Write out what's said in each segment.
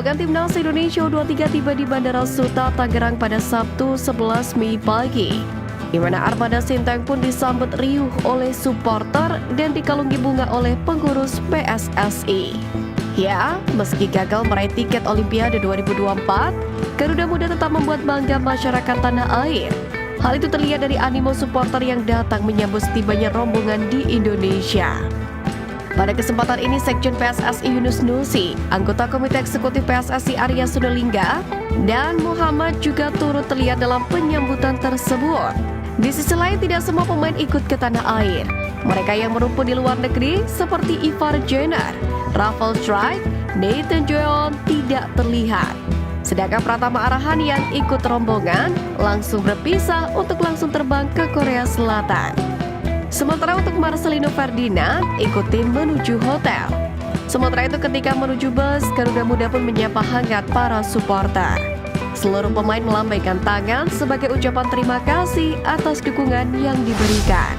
Rombongan Timnas Indonesia U23 tiba di Bandara Suta, Tangerang pada Sabtu 11 Mei pagi, di mana armada Sintayong pun disambut riuh oleh supporter dan dikalungi bunga oleh pengurus PSSI. Ya, meski gagal meraih tiket Olimpiade 2024, Garuda Muda tetap membuat bangga masyarakat tanah air. Hal itu terlihat dari animo supporter yang datang menyambut tibanya rombongan di Indonesia. Pada kesempatan ini, Sekjen PSSI Yunus Nusi, anggota Komite Eksekutif PSSI Arya Sinulinga, dan Muhammad juga turut terlihat dalam penyambutan tersebut. Di sisi lain, tidak semua pemain ikut ke tanah air. Mereka yang merumput di luar negeri seperti Ivar Jenner, Rafael Struijk, Nathan Joon tidak terlihat. Sedangkan Pratama Arahan yang ikut rombongan langsung berpisah untuk langsung terbang ke Korea Selatan. Sementara untuk Marcelino Ferdinand ikut tim menuju hotel. Sementara itu ketika menuju bus, Garuda Muda pun menyapa hangat para supporter. Seluruh pemain melambaikan tangan sebagai ucapan terima kasih atas dukungan yang diberikan.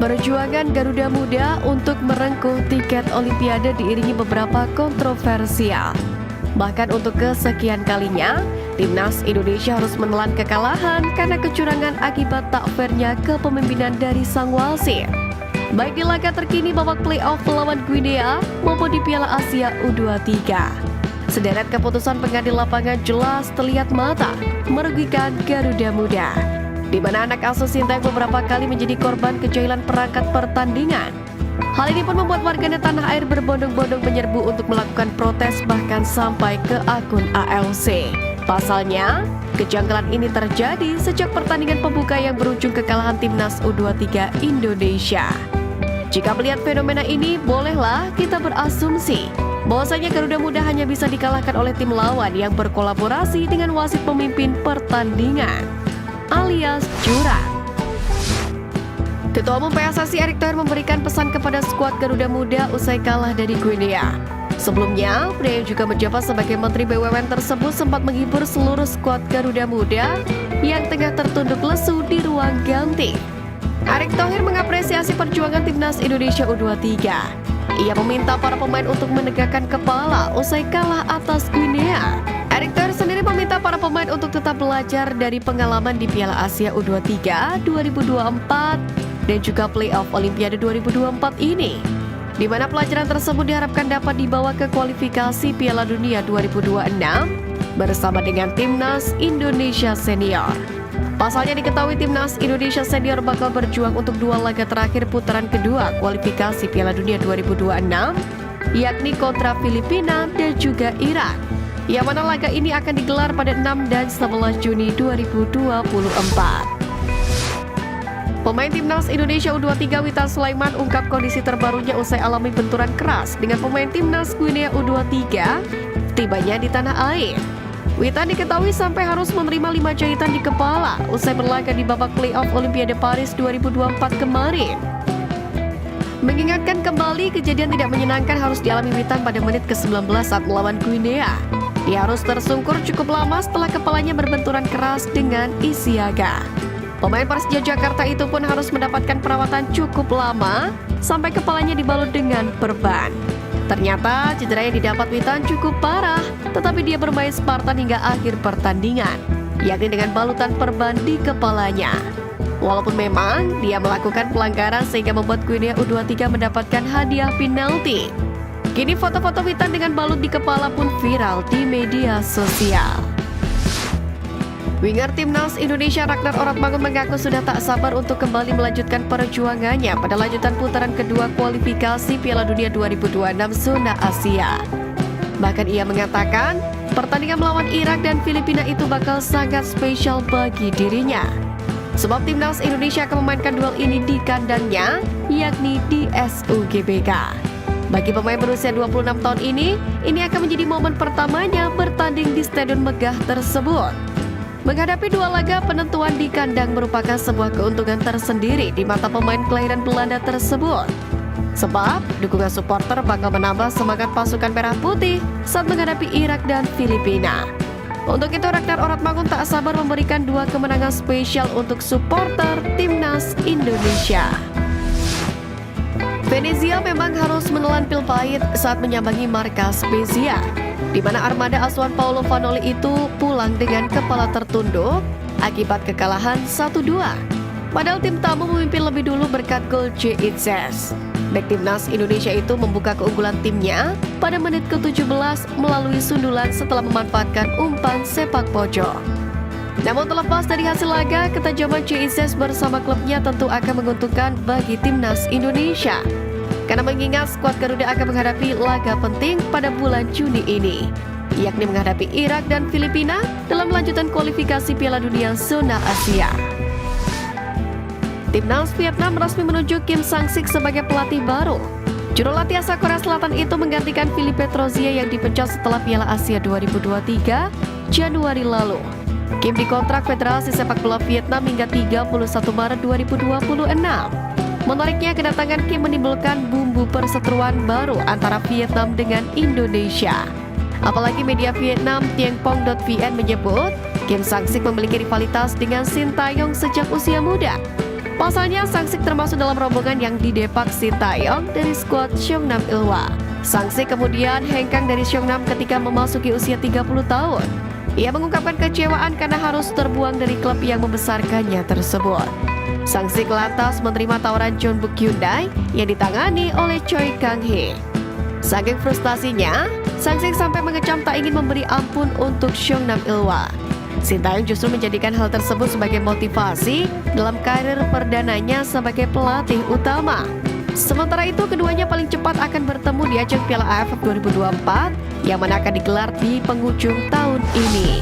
Perjuangan Garuda Muda untuk merengkuh tiket Olimpiade diiringi beberapa kontroversial. Bahkan untuk kesekian kalinya, Timnas Indonesia harus menelan kekalahan karena kecurangan akibat tak fairnya kepemimpinan dari sang wasit. Baik di laga terkini babak playoff melawan Guinea maupun di Piala Asia U23. Sederet keputusan pengadil lapangan jelas terlihat mata merugikan Garuda Muda, di mana anak asuh Sintayong beberapa kali menjadi korban kejahilan perangkat pertandingan. Hal ini pun membuat warganet tanah air berbondong-bondong menyerbu untuk melakukan protes bahkan sampai ke akun ALC. Pasalnya, kejanggalan ini terjadi sejak pertandingan pembuka yang berujung kekalahan Timnas U23 Indonesia. Jika melihat fenomena ini, bolehlah kita berasumsi bahwasanya Garuda Muda hanya bisa dikalahkan oleh tim lawan yang berkolaborasi dengan wasit pemimpin pertandingan, alias curang. Ketua Umum PSSI Erick Thohir memberikan pesan kepada skuad Garuda Muda usai kalah dari Guinea. Sebelumnya, pria yang juga menjabat sebagai Menteri BUMN tersebut sempat menghibur seluruh skuad Garuda Muda yang tengah tertunduk lesu di ruang ganti. Erick Thohir mengapresiasi perjuangan Timnas Indonesia U23. Ia meminta para pemain untuk menegakkan kepala usai kalah atas Guinea. Erick Thohir sendiri meminta para pemain untuk tetap belajar dari pengalaman di Piala Asia U23 2024 dan juga playoff Olimpiade 2024 ini, di mana pelajaran tersebut diharapkan dapat dibawa ke kualifikasi Piala Dunia 2026 bersama dengan Timnas Indonesia Senior. Pasalnya diketahui Timnas Indonesia Senior bakal berjuang untuk dua laga terakhir putaran kedua kualifikasi Piala Dunia 2026, yakni kontra Filipina dan juga Iran. Yang mana laga ini akan digelar pada 6 dan 11 Juni 2024. Pemain Timnas Indonesia U23 Witan Sulaiman ungkap kondisi terbarunya usai alami benturan keras dengan pemain Timnas Guinea U23 tibanya di tanah air. Witan diketahui sampai harus menerima 5 jahitan di kepala usai berlaga di babak playoff Olimpiade Paris 2024 kemarin. Mengingatkan kembali kejadian tidak menyenangkan harus dialami Witan pada menit ke-19 saat melawan Guinea. Dia harus tersungkur cukup lama setelah kepalanya berbenturan keras dengan Isiaga. Pemain Persija Jakarta itu pun harus mendapatkan perawatan cukup lama sampai kepalanya dibalut dengan perban. Ternyata cedera yang didapat Witan cukup parah, tetapi dia bermain Spartan hingga akhir pertandingan, yakni dengan balutan perban di kepalanya. Walaupun memang dia melakukan pelanggaran sehingga membuat Guinea U23 mendapatkan hadiah penalti. Kini foto-foto Witan dengan balut di kepala pun viral di media sosial. Winger Timnas Indonesia Ragnar Oratmangun mengaku sudah tak sabar untuk kembali melanjutkan perjuangannya pada lanjutan putaran kedua kualifikasi Piala Dunia 2026 zona Asia. Bahkan ia mengatakan, pertandingan melawan Irak dan Filipina itu bakal sangat spesial bagi dirinya. Sebab Timnas Indonesia akan memainkan duel ini di kandangnya, yakni di SUGBK. Bagi pemain berusia 26 tahun ini akan menjadi momen pertamanya bertanding di Stadion Megah tersebut. Menghadapi dua laga penentuan di kandang merupakan sebuah keuntungan tersendiri di mata pemain kelahiran Belanda tersebut. Sebab dukungan supporter bakal menambah semangat pasukan merah putih saat menghadapi Irak dan Filipina. Untuk itu Ragnar Oratmangun tak sabar memberikan dua kemenangan spesial untuk supporter Timnas Indonesia. Venezia memang harus menelan pil pahit saat menyambangi markas Spezia, di mana armada asuhan Paolo Vanoli itu pulang dengan kepala tertunduk akibat kekalahan 1-2. Padahal tim tamu memimpin lebih dulu berkat gol J.Itzes. Bek timnas Indonesia itu membuka keunggulan timnya pada menit ke-17 melalui sundulan setelah memanfaatkan umpan sepak pojok. Namun terlepas dari hasil laga, ketajaman J.Itzes bersama klubnya tentu akan menguntungkan bagi timnas Indonesia. Karena mengingat skuad Garuda akan menghadapi laga penting pada bulan Juni ini, yakni menghadapi Irak dan Filipina dalam lanjutan kualifikasi Piala Dunia Zona Asia. Timnas Vietnam resmi menunjuk Kim Sang-sik sebagai pelatih baru. Juru latih asal Korea Selatan itu menggantikan Philippe Troussier yang dipecat setelah Piala Asia 2023 Januari lalu. Kim dikontrak Federasi Sepak Bola Vietnam hingga 31 Maret 2026. Menariknya, kedatangan Kim menimbulkan bumbu perseteruan baru antara Vietnam dengan Indonesia. Apalagi media Vietnam Tiengpong.vn menyebut Kim Sang-sik memiliki rivalitas dengan Sintayong sejak usia muda. Pasalnya, Sang-sik termasuk dalam rombongan yang didepak Sintayong dari skuad Seongnam Ilhwa. Sang-sik kemudian hengkang dari Seongnam ketika memasuki usia 30 tahun. Ia mengungkapkan kecewaan karena harus terbuang dari klub yang membesarkannya tersebut. Sang-sik lantas menerima tawaran Jeonbuk Hyundai yang ditangani oleh Choi Kang-hee. Saking frustasinya, Sang-sik sampai mengecam tak ingin memberi ampun untuk Seongnam Ilhwa. Sintayong justru menjadikan hal tersebut sebagai motivasi dalam karir perdananya sebagai pelatih utama. Sementara itu, keduanya paling cepat akan bertemu di ajang Piala AFF 2024 yang mana akan digelar di penghujung tahun ini.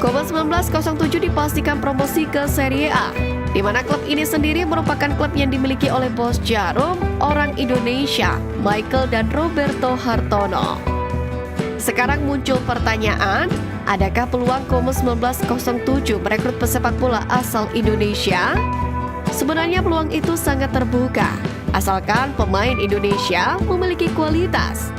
Como 1907 dipastikan promosi ke Serie A, di mana klub ini sendiri merupakan klub yang dimiliki oleh bos Jarum, orang Indonesia, Michael dan Roberto Hartono. Sekarang muncul pertanyaan, adakah peluang Como 1907 merekrut pesepak bola asal Indonesia? Sebenarnya peluang itu sangat terbuka, asalkan pemain Indonesia memiliki kualitas.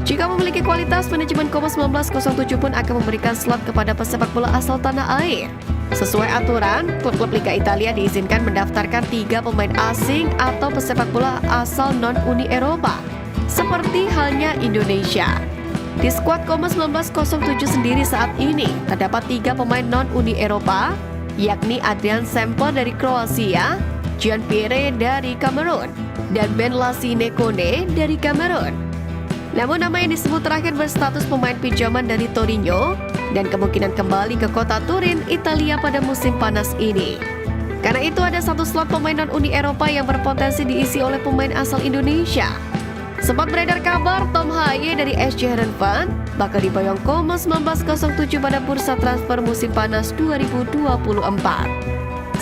Jika memiliki kualitas, manajemen Como 1907 pun akan memberikan slot kepada pesepak bola asal tanah air. Sesuai aturan, klub-klub Liga Italia diizinkan mendaftarkan 3 pemain asing atau pesepak bola asal non-Uni Eropa, seperti halnya Indonesia. Di skuad Como 1907 sendiri saat ini terdapat 3 pemain non-Uni Eropa, yakni Adrian Semper dari Kroasia, Jean Pierre dari Kamerun, dan Ben Lassine Kone dari Kamerun. Namun nama yang disebut terakhir berstatus pemain pinjaman dari Torino dan kemungkinan kembali ke kota Turin, Italia pada musim panas ini. Karena itu ada 1 slot pemain non-Uni Eropa yang berpotensi diisi oleh pemain asal Indonesia. Sempat beredar kabar Tom Haye dari SC Heerenveen bakal diboyong Como 1907 pada bursa transfer musim panas 2024.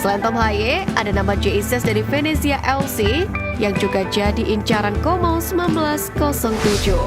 Selain Tom Haye, ada nama J.Itzes dari Venezia FC yang juga jadi incaran Como 1907.